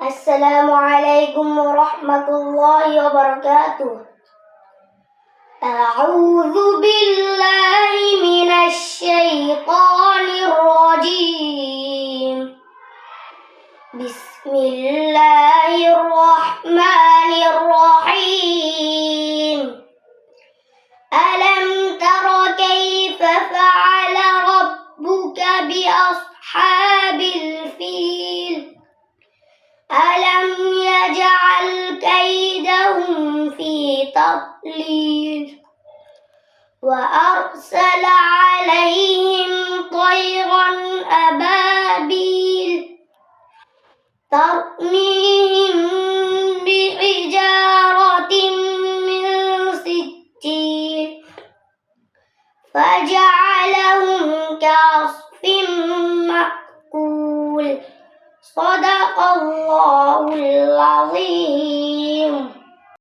السلام عليكم ورحمة الله وبركاته. أعوذ بالله من الشيطان الرجيم. بسم الله الرحمن الرحيم. ألم تر كيف فعل ربك بأصحاب الفيل؟ ألم يجعل كيدهم في تضليل وأرسل عليهم طيرا أبابيل ترميهم بحجارة من سجيل فجعلهم كعصف مأكول. صدق